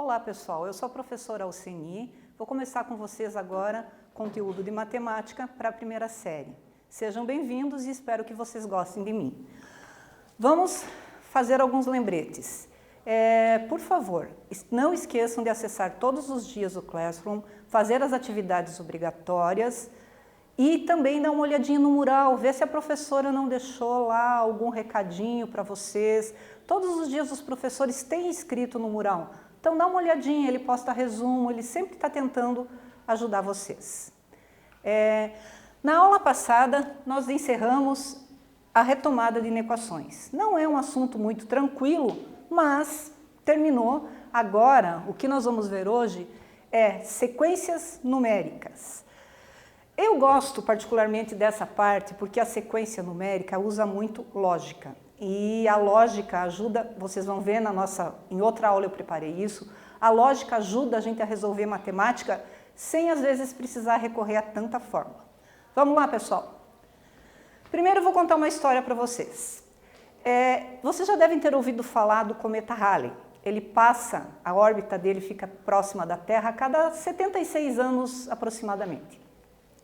Olá pessoal, eu sou a professora Alceni, vou começar com vocês agora conteúdo de matemática para a primeira série. Sejam bem-vindos e espero que vocês gostem de mim. Vamos fazer alguns lembretes. Por favor, não esqueçam de acessar todos os dias o Classroom, fazer as atividades obrigatórias e também dar uma olhadinha no mural, ver se a professora não deixou lá algum recadinho para vocês. Todos os dias os professores têm escrito no mural, então dá uma olhadinha, ele posta resumo, ele sempre está tentando ajudar vocês. Na aula passada, nós encerramos a retomada de inequações. Não é um assunto muito tranquilo, mas terminou. Agora, o que nós vamos ver hoje é sequências numéricas. Eu gosto particularmente dessa parte porque a sequência numérica usa muito lógica. E a lógica ajuda, vocês vão ver em outra aula eu preparei isso, a lógica ajuda a gente a resolver matemática sem às vezes precisar recorrer a tanta fórmula. Vamos lá, pessoal? Primeiro eu vou contar uma história para vocês. Vocês já devem ter ouvido falar do cometa Halley. Ele passa, a órbita dele fica próxima da Terra a cada 76 anos aproximadamente.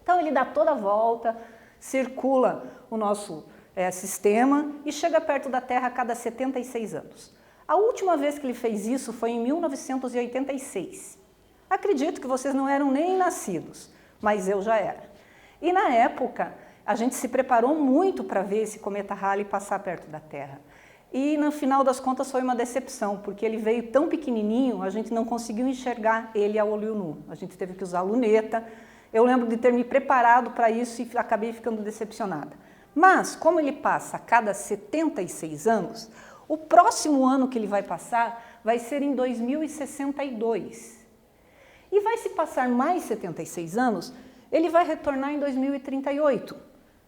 Então ele dá toda a volta, circula o nosso sistema e chega perto da Terra a cada 76 anos. A última vez que ele fez isso foi em 1986. Acredito que vocês não eram nem nascidos, mas eu já era. E na época, a gente se preparou muito para ver esse cometa Halley passar perto da Terra. E no final das contas foi uma decepção, porque ele veio tão pequenininho, a gente não conseguiu enxergar ele a olho nu. A gente teve que usar luneta. Eu lembro de ter me preparado para isso e acabei ficando decepcionada. Mas, como ele passa a cada 76 anos, o próximo ano que ele vai passar vai ser em 2062. E vai se passar mais 76 anos, ele vai retornar em 2038,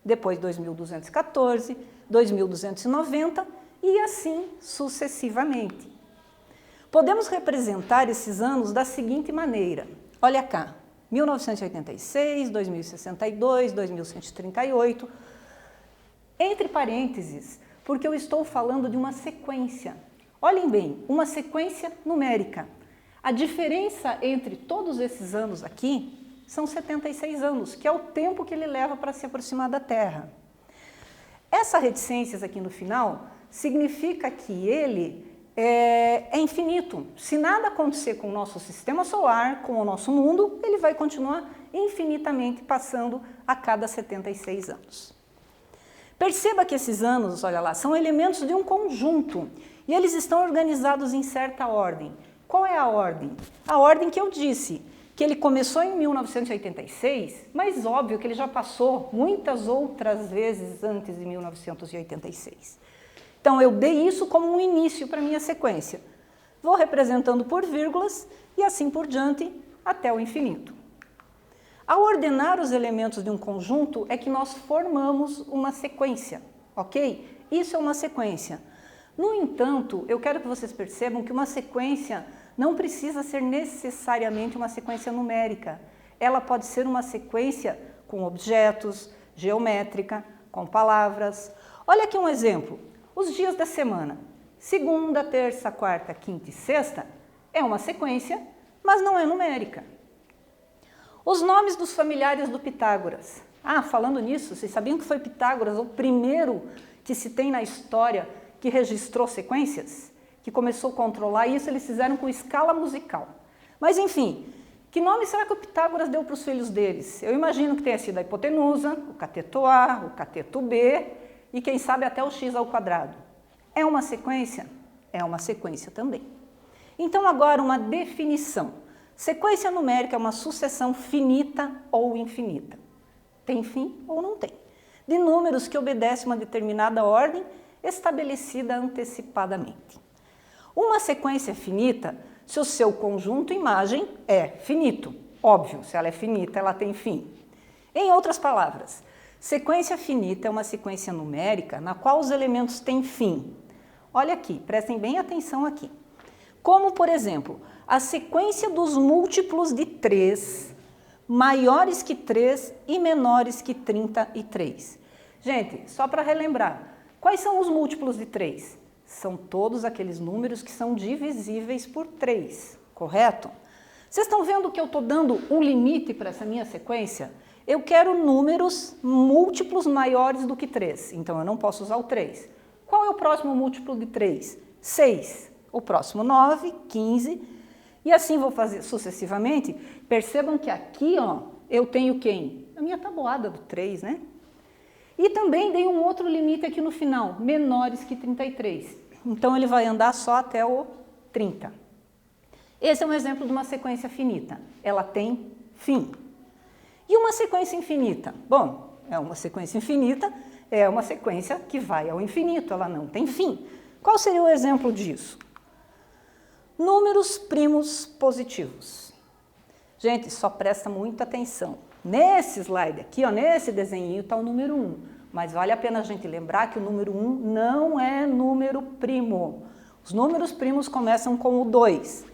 depois 2214, 2290 e assim sucessivamente. Podemos representar esses anos da seguinte maneira. Olha cá, 1986, 2062, 2138, entre parênteses, porque eu estou falando de uma sequência. Olhem bem, uma sequência numérica. A diferença entre todos esses anos aqui são 76 anos, que é o tempo que ele leva para se aproximar da Terra. Essa reticências aqui no final significa que ele é infinito. Se nada acontecer com o nosso sistema solar, com o nosso mundo, ele vai continuar infinitamente passando a cada 76 anos. Perceba que esses anos, olha lá, são elementos de um conjunto e eles estão organizados em certa ordem. Qual é a ordem? A ordem que eu disse, que ele começou em 1986, mas óbvio que ele já passou muitas outras vezes antes de 1986. Então eu dei isso como um início para a minha sequência. Vou representando por vírgulas e assim por diante até o infinito. Ao ordenar os elementos de um conjunto é que nós formamos uma sequência, ok? Isso é uma sequência. No entanto, eu quero que vocês percebam que uma sequência não precisa ser necessariamente uma sequência numérica. Ela pode ser uma sequência com objetos, geométrica, com palavras. Olha aqui um exemplo. Os dias da semana. Segunda, terça, quarta, quinta e sexta é uma sequência, mas não é numérica. Os nomes dos familiares do Pitágoras. Falando nisso, vocês sabiam que foi Pitágoras o primeiro que se tem na história que registrou sequências? Que começou a controlar isso, eles fizeram com escala musical. Mas enfim, que nome será que o Pitágoras deu para os filhos deles? Eu imagino que tenha sido a hipotenusa, o cateto A, o cateto B e quem sabe até o x ao quadrado. É uma sequência? É uma sequência também. Então agora uma definição. Sequência numérica é uma sucessão finita ou infinita. Tem fim ou não tem. De números que obedecem uma determinada ordem estabelecida antecipadamente. Uma sequência finita se o seu conjunto imagem é finito. Óbvio, se ela é finita, ela tem fim. Em outras palavras, sequência finita é uma sequência numérica na qual os elementos têm fim. Olha aqui, prestem bem atenção aqui. Como, por exemplo, a sequência dos múltiplos de 3, maiores que 3 e menores que 33. Gente, só para relembrar, quais são os múltiplos de 3? São todos aqueles números que são divisíveis por 3, correto? Vocês estão vendo que eu estou dando um limite para essa minha sequência? Eu quero números múltiplos maiores do que 3, então eu não posso usar o 3. Qual é o próximo múltiplo de 3? 6. O próximo 9, 15, e assim vou fazer sucessivamente. Percebam que aqui, ó, eu tenho quem? A minha tabuada do 3, né? E também dei um outro limite aqui no final, menores que 33. Então ele vai andar só até o 30. Esse é um exemplo de uma sequência finita. Ela tem fim. E uma sequência infinita? Bom, é uma sequência infinita, é uma sequência que vai ao infinito, ela não tem fim. Qual seria o exemplo disso? Números primos positivos. Gente, só presta muita atenção. Nesse slide aqui, ó, nesse desenho está o número 1. Mas vale a pena a gente lembrar que o número 1 não é número primo. Os números primos começam com o 2.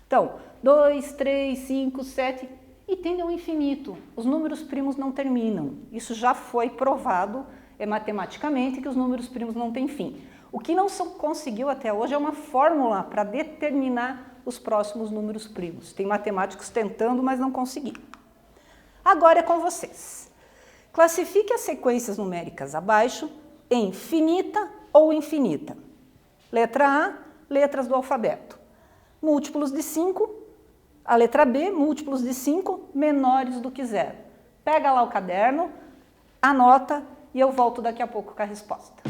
Então, 2, 3, 5, 7 e tendem ao infinito. Os números primos não terminam. Isso já foi provado matematicamente que os números primos não têm fim. O que não se conseguiu até hoje é uma fórmula para determinar os próximos números primos. Tem matemáticos tentando, mas não conseguiram. Agora é com vocês. Classifique as sequências numéricas abaixo em finita ou infinita. Letra A, letras do alfabeto. Múltiplos de 5. A letra B, múltiplos de 5 menores do que 0. Pega lá o caderno, anota e eu volto daqui a pouco com a resposta.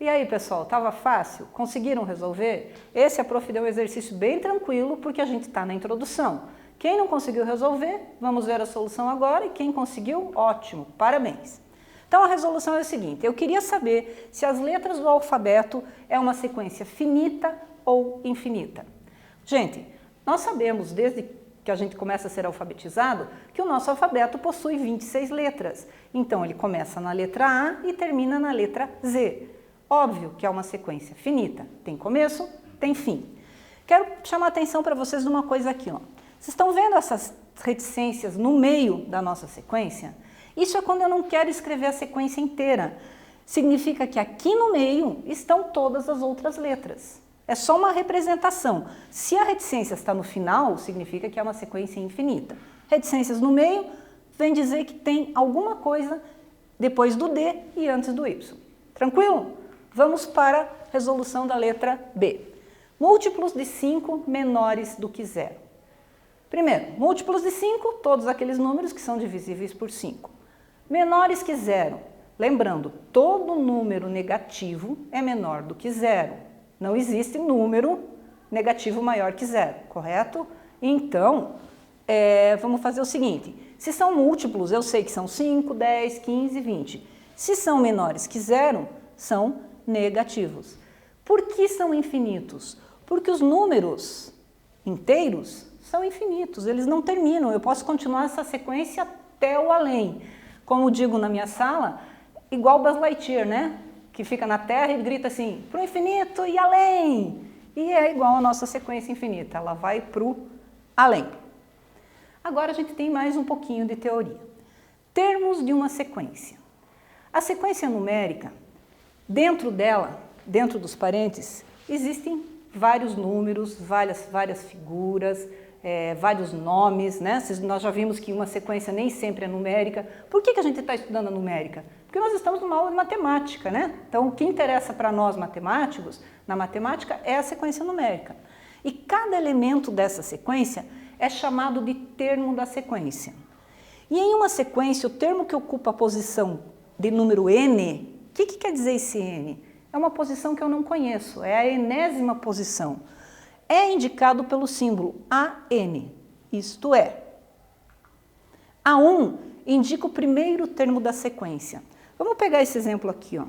E aí, pessoal, estava fácil? Conseguiram resolver? Esse a prof deu um exercício bem tranquilo, porque a gente está na introdução. Quem não conseguiu resolver, vamos ver a solução agora, e quem conseguiu, ótimo, parabéns. Então a resolução é o seguinte, eu queria saber se as letras do alfabeto é uma sequência finita ou infinita. Gente, nós sabemos desde que a gente começa a ser alfabetizado que o nosso alfabeto possui 26 letras. Então ele começa na letra A e termina na letra Z. Óbvio que é uma sequência finita, tem começo, tem fim. Quero chamar a atenção para vocês de uma coisa aqui, ó. Vocês estão vendo essas reticências no meio da nossa sequência? Isso é quando eu não quero escrever a sequência inteira. Significa que aqui no meio estão todas as outras letras. É só uma representação. Se a reticência está no final, significa que é uma sequência infinita. Reticências no meio vem dizer que tem alguma coisa depois do D e antes do Y. Tranquilo? Vamos para a resolução da letra B. Múltiplos de 5 menores do que 0. Primeiro, múltiplos de 5, todos aqueles números que são divisíveis por 5. Menores que 0. Lembrando, todo número negativo é menor do que 0. Não existe número negativo maior que 0, correto? Então, vamos fazer o seguinte. Se são múltiplos, eu sei que são 5, 10, 15, 20. Se são menores que 0, são negativos. Por que são infinitos? Porque os números inteiros são infinitos, eles não terminam. Eu posso continuar essa sequência até o além. Como digo na minha sala, igual Buzz Lightyear, né? Que fica na Terra e grita assim, pro infinito e além. E é igual a nossa sequência infinita, ela vai pro além. Agora a gente tem mais um pouquinho de teoria. Termos de uma sequência. A sequência numérica, dentro dela, dentro dos parênteses, existem vários números, várias figuras, vários nomes, né? Nós já vimos que uma sequência nem sempre é numérica. Por que a gente está estudando a numérica? Porque nós estamos numa aula de matemática, né? Então, o que interessa para nós matemáticos, na matemática, é a sequência numérica. E cada elemento dessa sequência é chamado de termo da sequência. E em uma sequência, o termo que ocupa a posição de número n, o que quer dizer esse n? É uma posição que eu não conheço, é a enésima posição. É indicado pelo símbolo AN, isto é, A1 indica o primeiro termo da sequência. Vamos pegar esse exemplo aqui, ó.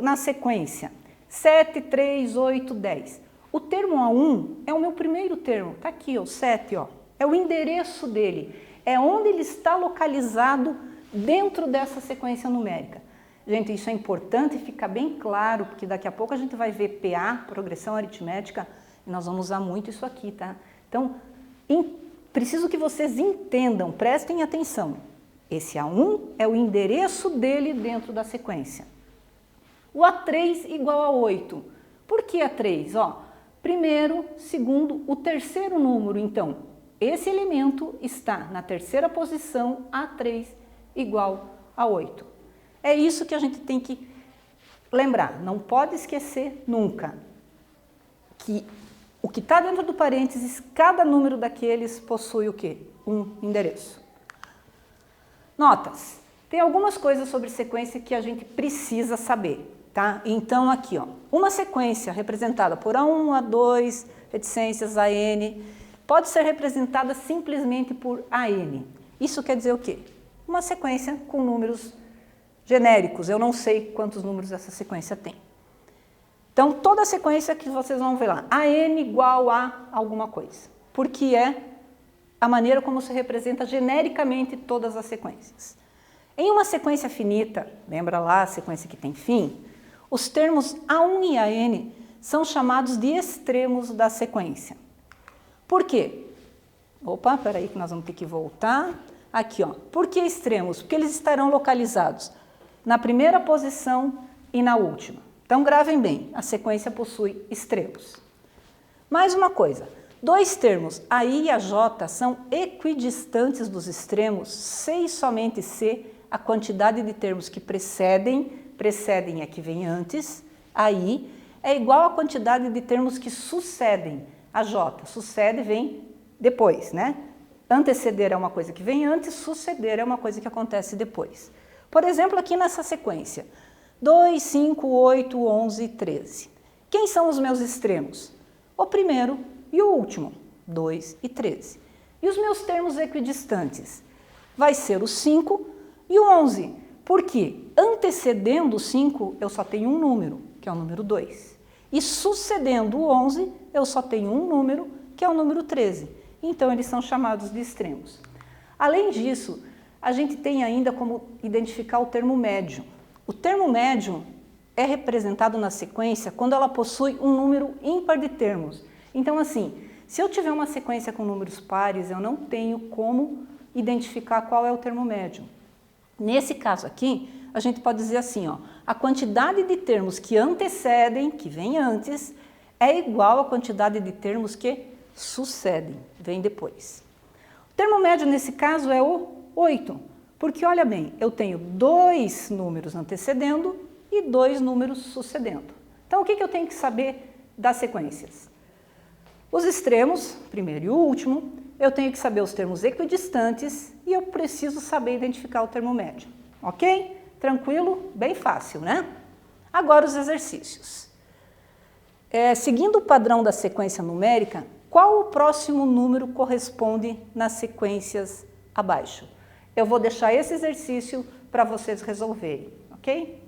Na sequência 7, 3, 8, 10. O termo A1 é o meu primeiro termo, tá aqui, ó, 7, ó. É o endereço dele, é onde ele está localizado dentro dessa sequência numérica. Gente, isso é importante ficar bem claro, porque daqui a pouco a gente vai ver PA, progressão aritmética, e nós vamos usar muito isso aqui, tá? Então, preciso que vocês entendam, prestem atenção. Esse A1 é o endereço dele dentro da sequência. O A3 igual a 8. Por que A3? Ó, primeiro, segundo, o terceiro número, então, esse elemento está na terceira posição, A3 igual a 8. É isso que a gente tem que lembrar, não pode esquecer nunca que o que está dentro do parênteses, cada número daqueles possui o quê? Um endereço. Notas. Tem algumas coisas sobre sequência que a gente precisa saber, tá? Então aqui, ó, uma sequência representada por A1, A2, reticências, AN, pode ser representada simplesmente por AN. Isso quer dizer o quê? Uma sequência com números genéricos, eu não sei quantos números essa sequência tem. Então, toda a sequência que vocês vão ver lá, AN igual a alguma coisa, porque é a maneira como se representa genericamente todas as sequências. Em uma sequência finita, lembra lá a sequência que tem fim, os termos A1 e AN são chamados de extremos da sequência. Por quê? Opa, peraí que nós vamos ter que voltar. Aqui, ó. Por que extremos? Porque eles estarão localizados na primeira posição e na última. Então, gravem bem, a sequência possui extremos. Mais uma coisa, dois termos, a I e a J, são equidistantes dos extremos, se e somente se a quantidade de termos que precedem é que vem antes, a I, é igual à quantidade de termos que sucedem, a J. Sucede vem depois, né? Anteceder é uma coisa que vem antes, suceder é uma coisa que acontece depois. Por exemplo, aqui nessa sequência, 2, 5, 8, 11, 13. Quem são os meus extremos? O primeiro e o último, 2 e 13. E os meus termos equidistantes? Vai ser o 5 e o 11, porque antecedendo o 5 eu só tenho um número, que é o número 2. E sucedendo o 11 eu só tenho um número, que é o número 13. Então eles são chamados de extremos. Além disso, a gente tem ainda como identificar o termo médio. O termo médio é representado na sequência quando ela possui um número ímpar de termos. Então, assim, se eu tiver uma sequência com números pares, eu não tenho como identificar qual é o termo médio. Nesse caso aqui, a gente pode dizer assim, ó, a quantidade de termos que antecedem, que vem antes, é igual à quantidade de termos que sucedem, vem depois. O termo médio nesse caso é o 8, porque olha bem, eu tenho 2 números antecedendo e 2 números sucedendo. Então o que eu tenho que saber das sequências? Os extremos, primeiro e o último, eu tenho que saber os termos equidistantes e eu preciso saber identificar o termo médio. Ok? Tranquilo? Bem fácil, né? Agora os exercícios. Seguindo o padrão da sequência numérica, qual o próximo número corresponde nas sequências abaixo? Eu vou deixar esse exercício para vocês resolverem, ok?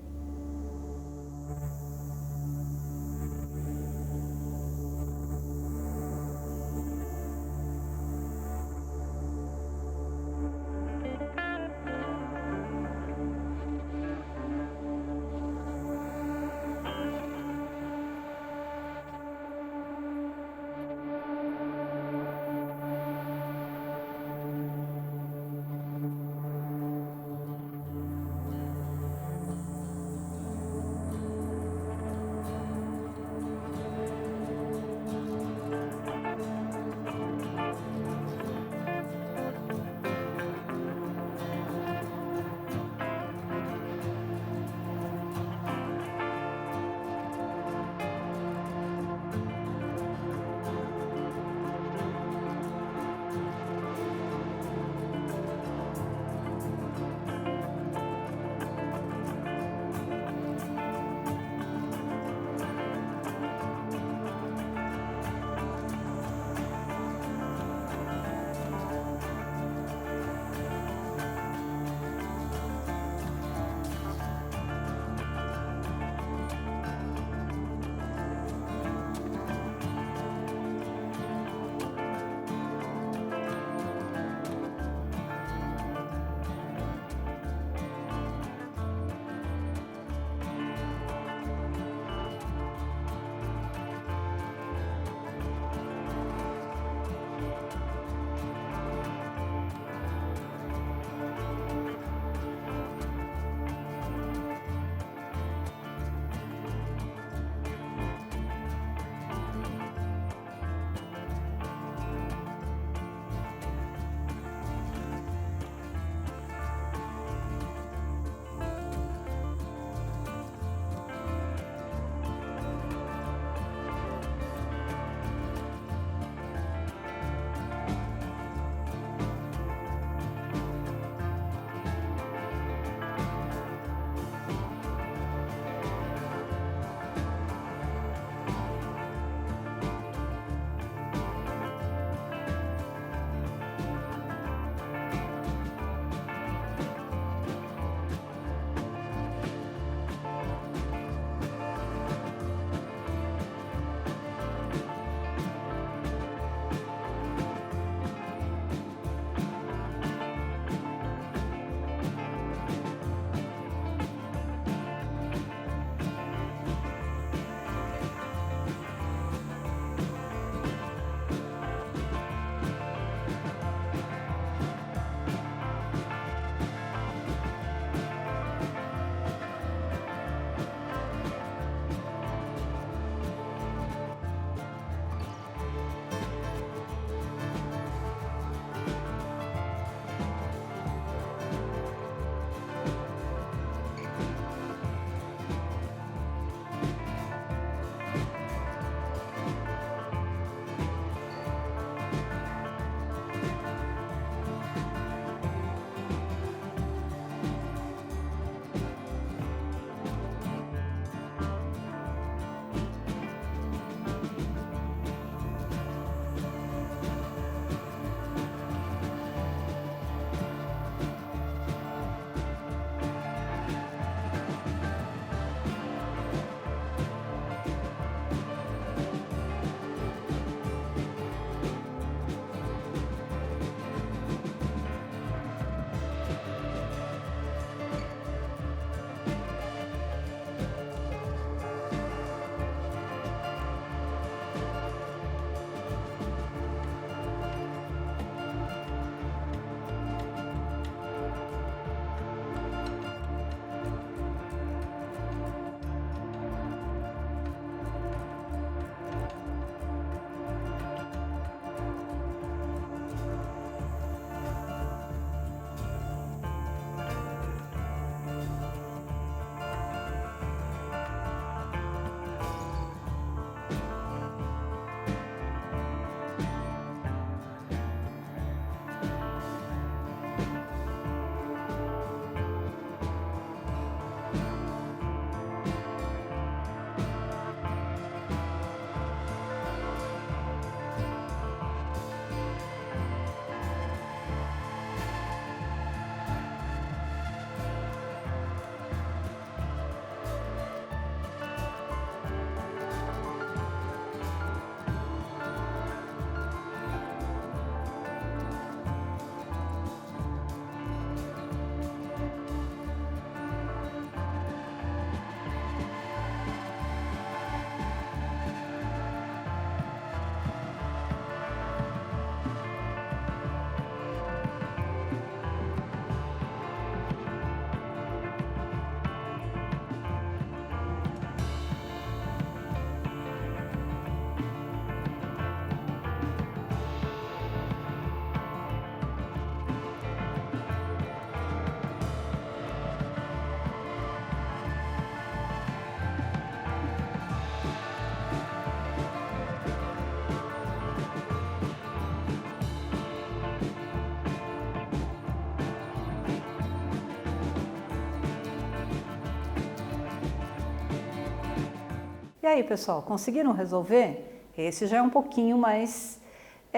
E aí, pessoal, conseguiram resolver? Esse já é um pouquinho mais...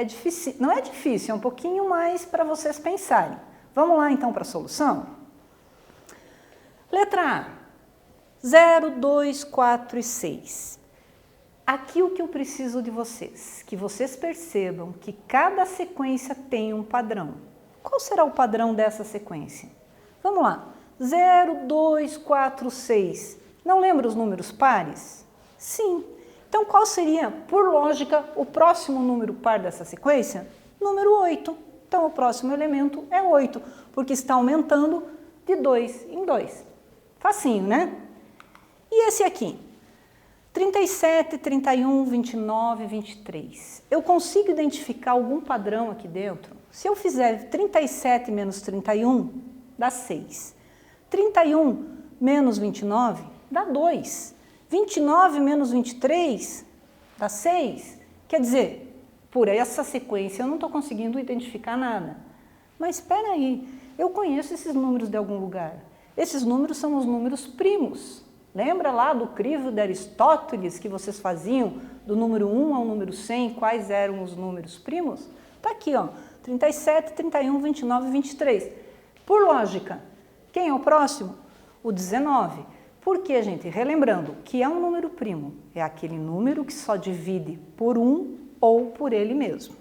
difícil, não é difícil, é um pouquinho mais para vocês pensarem. Vamos lá, então, para a solução? Letra A. 0, 2, 4 e 6. Aqui o que eu preciso de vocês, que vocês percebam que cada sequência tem um padrão. Qual será o padrão dessa sequência? Vamos lá. 0, 2, 4, 6. Não lembra os números pares? Sim. Então, qual seria, por lógica, o próximo número par dessa sequência? Número 8. Então, o próximo elemento é 8, porque está aumentando de 2 em 2. Facinho, né? E esse aqui? 37, 31, 29, 23. Eu consigo identificar algum padrão aqui dentro? Se eu fizer 37 menos 31, dá 6. 31 menos 29, dá 2. 29 menos 23, dá 6. Quer dizer, por essa sequência eu não estou conseguindo identificar nada. Mas espera aí, eu conheço esses números de algum lugar. Esses números são os números primos. Lembra lá do crivo de Aristóteles que vocês faziam do número 1 ao número 100, quais eram os números primos? Está aqui, ó, 37, 31, 29 e 23. Por lógica, quem é o próximo? O 19. Por quê, gente? Relembrando, que é um número primo. É aquele número que só divide por 1 ou por ele mesmo.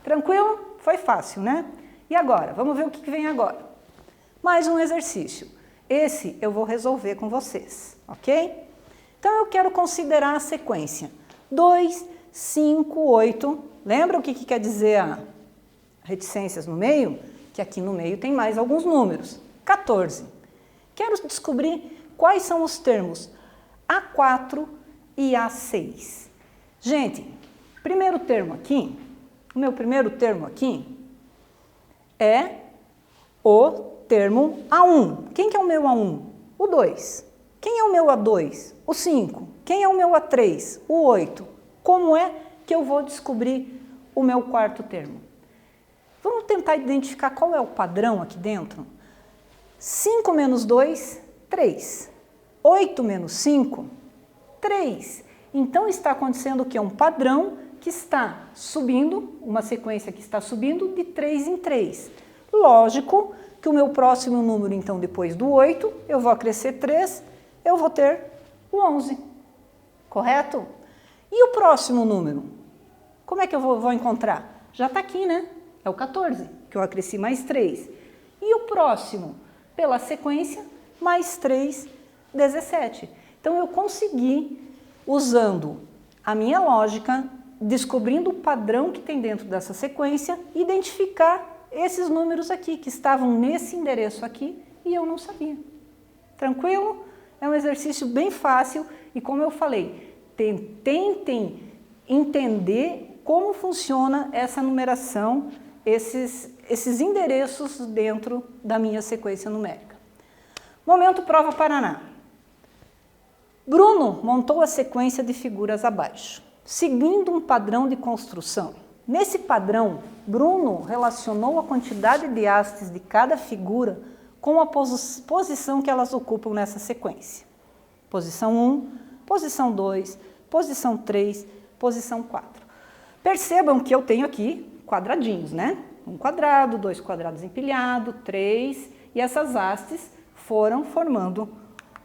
Tranquilo? Foi fácil, né? E agora? Vamos ver o que vem agora. Mais um exercício. Esse eu vou resolver com vocês, ok? Então, eu quero considerar a sequência 2, 5, 8. Lembra o que quer dizer a reticências no meio? Que aqui no meio tem mais alguns números. 14. Quero descobrir quais são os termos A4 e A6. Gente, primeiro termo aqui, o meu primeiro termo aqui é o termo A1. Quem que é o meu A1? O 2. Quem é o meu A2? O 5. Quem é o meu A3? O 8. Como é que eu vou descobrir o meu quarto termo? Vamos tentar identificar qual é o padrão aqui dentro? 5 menos 2, 3. 8 menos 5, 3. Então, está acontecendo o quê? Um padrão que está subindo, uma sequência que está subindo de 3 em 3. Lógico que o meu próximo número, então, depois do 8, eu vou acrescer 3, eu vou ter o 11. Correto? E o próximo número? Como é que eu vou encontrar? Já está aqui, né? É o 14, que eu acresci mais 3. E o próximo? Pela sequência, mais 3, 17. Então, eu consegui, usando a minha lógica, descobrindo o padrão que tem dentro dessa sequência, identificar esses números aqui, que estavam nesse endereço aqui, e eu não sabia. Tranquilo? É um exercício bem fácil e, como eu falei, tentem entender como funciona essa numeração, esses endereços dentro da minha sequência numérica. Momento prova Paraná. Bruno montou a sequência de figuras abaixo, seguindo um padrão de construção. Nesse padrão, Bruno relacionou a quantidade de hastes de cada figura com a posição que elas ocupam nessa sequência. Posição 1, posição 2, posição 3, posição 4. Percebam que eu tenho aqui quadradinhos, né? Um quadrado, 2 quadrados empilhados, 3, e essas hastes foram formando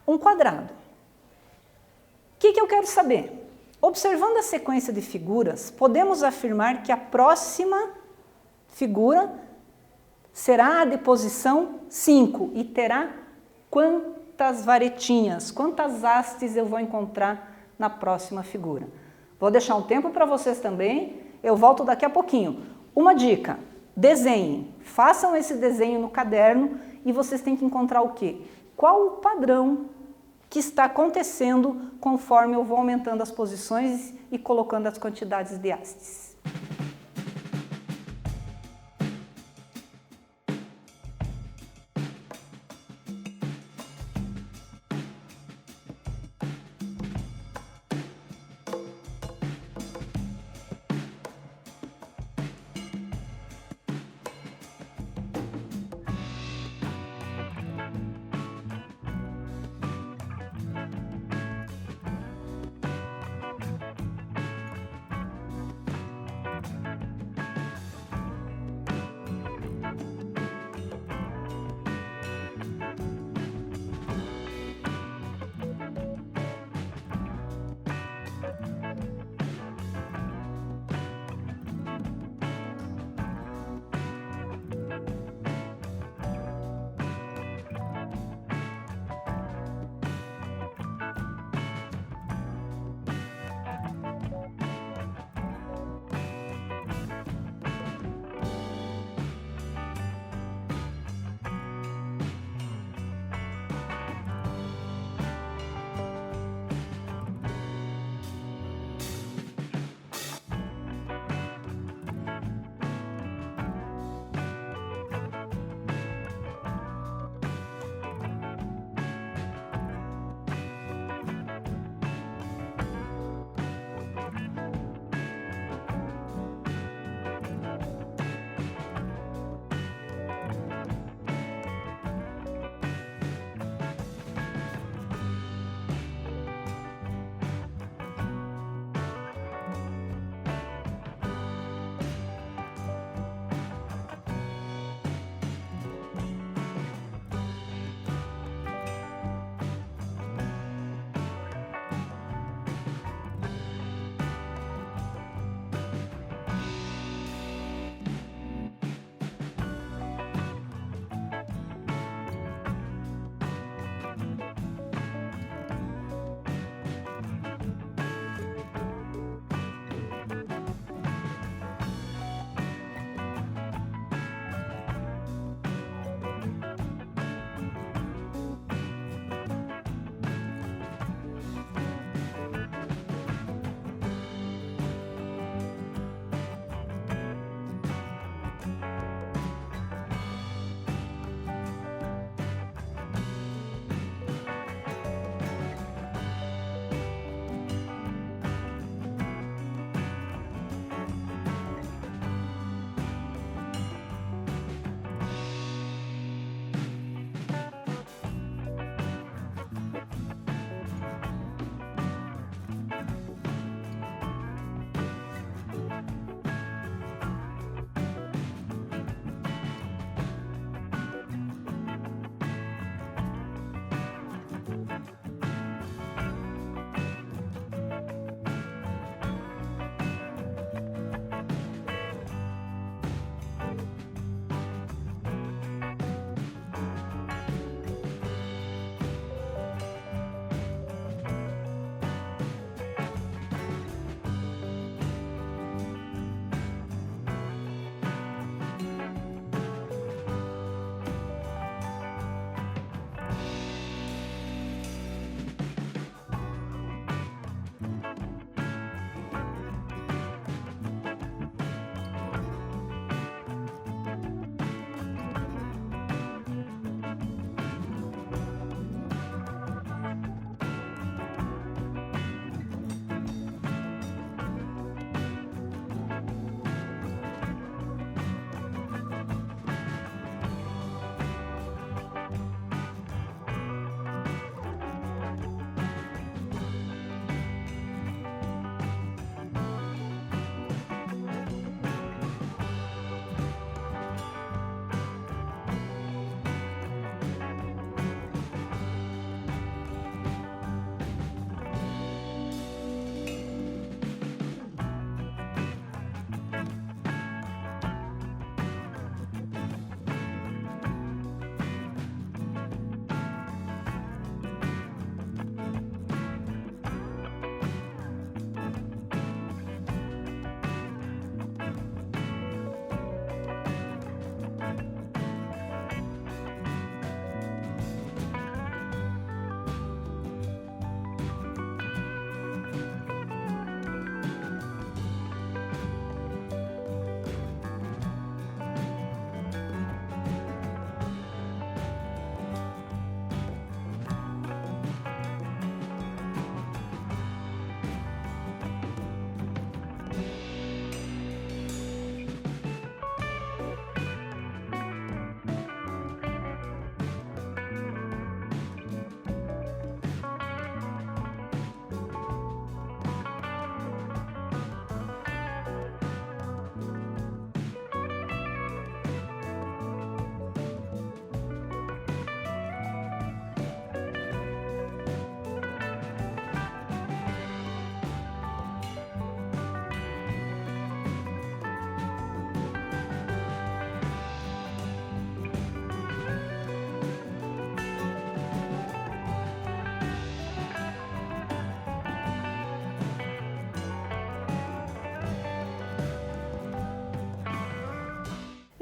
um quadrado. O que eu quero saber? Observando a sequência de figuras, podemos afirmar que a próxima figura será a de posição 5 e terá quantas varetinhas, quantas hastes eu vou encontrar na próxima figura. Vou deixar um tempo para vocês também, eu volto daqui a pouquinho. Uma dica, desenhem, façam esse desenho no caderno e vocês têm que encontrar o quê? Qual o padrão que está acontecendo conforme eu vou aumentando as posições e colocando as quantidades de hastes.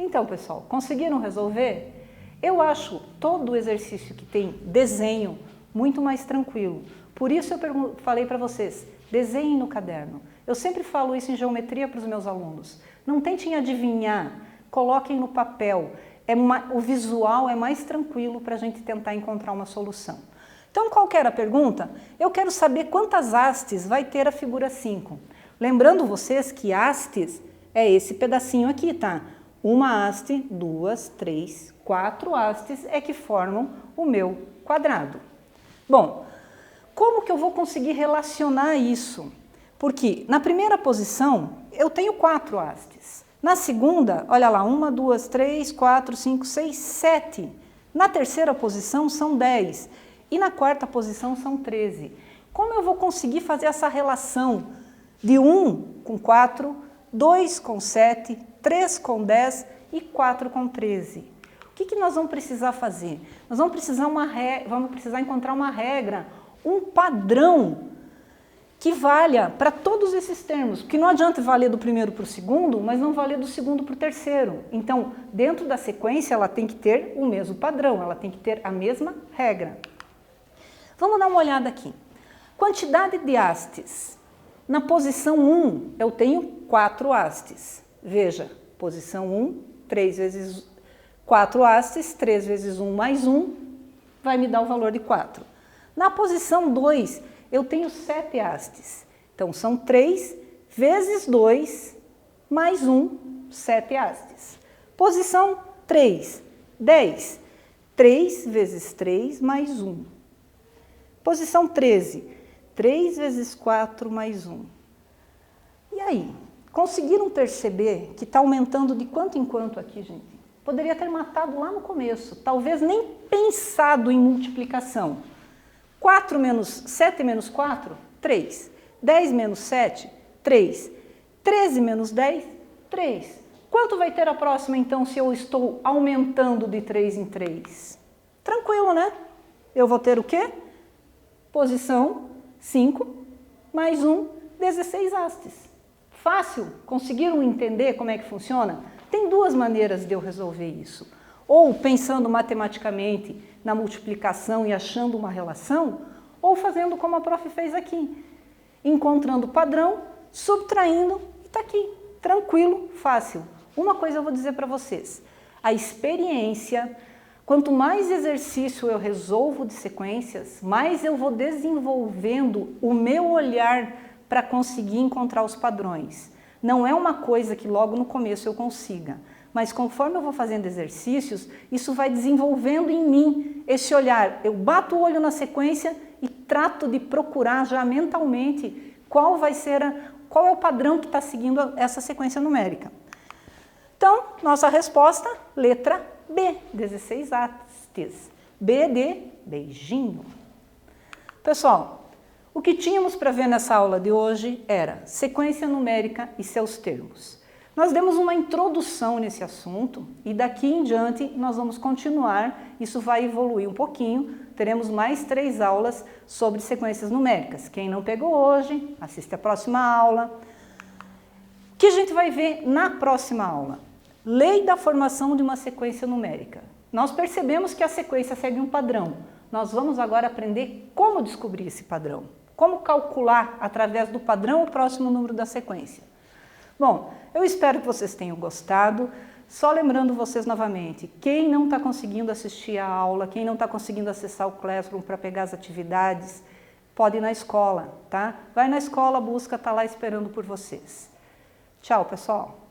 Então, pessoal, conseguiram resolver? Eu acho todo o exercício que tem desenho muito mais tranquilo. Por isso eu falei para vocês, desenhem no caderno. Eu sempre falo isso em geometria para os meus alunos. Não tentem adivinhar, coloquem no papel. O visual é mais tranquilo para a gente tentar encontrar uma solução. Então, qual que era a pergunta? Eu quero saber quantas hastes vai ter a figura 5. Lembrando vocês que hastes é esse pedacinho aqui, tá? Uma haste, 2, 3, 4 hastes é que formam o meu quadrado. Bom, como que eu vou conseguir relacionar isso? Porque na primeira posição eu tenho 4 hastes. Na segunda, olha lá, 1, 2, 3, 4, 5, 6, 7. Na terceira posição são 10. E na quarta posição são 13. Como eu vou conseguir fazer essa relação de 1 com 4, 2 com 7, 3 com 10 e 4 com 13? O que nós vamos precisar fazer? Nós vamos precisar encontrar uma regra, um padrão que valha para todos esses termos, porque não adianta valer do primeiro para o segundo, mas não valer do segundo para o terceiro. Então, dentro da sequência, ela tem que ter o mesmo padrão, ela tem que ter a mesma regra. Vamos dar uma olhada aqui. Quantidade de hastes. Na posição 1, eu tenho 4 hastes. Veja, posição 1, 3 vezes 4 hastes, 3 vezes 1 mais 1, vai me dar o valor de 4. Na posição 2, eu tenho 7 hastes. Então, são 3 vezes 2 mais 1, 7 hastes. Posição 3, 10. 3 vezes 3 mais 1. Posição 13, 3 vezes 4 mais 1. E aí, conseguiram perceber que está aumentando de quanto em quanto aqui, gente? Poderia ter matado lá no começo, talvez nem pensado em multiplicação. 7 menos 4, 3. 10 menos 7, 3. 13 menos 10, 3. Quanto vai ter a próxima, então, se eu estou aumentando de 3 em 3? Tranquilo, né? Eu vou ter o quê? Posição 5 mais 1, 16 hastes. Fácil? Conseguiram entender como é que funciona? Tem duas maneiras de eu resolver isso. Ou pensando matematicamente na multiplicação e achando uma relação, ou fazendo como a prof fez aqui, encontrando o padrão, subtraindo e está aqui, tranquilo, fácil. Uma coisa eu vou dizer para vocês, a experiência, quanto mais exercício eu resolvo de sequências, mais eu vou desenvolvendo o meu olhar para conseguir encontrar os padrões. Não é uma coisa que logo no começo eu consiga, mas conforme eu vou fazendo exercícios, isso vai desenvolvendo em mim esse olhar. Eu bato o olho na sequência e trato de procurar já mentalmente qual é o padrão que está seguindo essa sequência numérica. Então, nossa resposta, letra B, 16 hastes. B de beijinho. Pessoal, o que tínhamos para ver nessa aula de hoje era sequência numérica e seus termos. Nós demos uma introdução nesse assunto e daqui em diante nós vamos continuar, isso vai evoluir um pouquinho, teremos mais 3 aulas sobre sequências numéricas. Quem não pegou hoje, assiste a próxima aula. O que a gente vai ver na próxima aula? Lei da formação de uma sequência numérica. Nós percebemos que a sequência segue um padrão. Nós vamos agora aprender como descobrir esse padrão. Como calcular, através do padrão, o próximo número da sequência. Bom, eu espero que vocês tenham gostado. Só lembrando vocês novamente, quem não está conseguindo assistir a aula, quem não está conseguindo acessar o Classroom para pegar as atividades, pode ir na escola, tá? Vai na escola, busca, está lá esperando por vocês. Tchau, pessoal!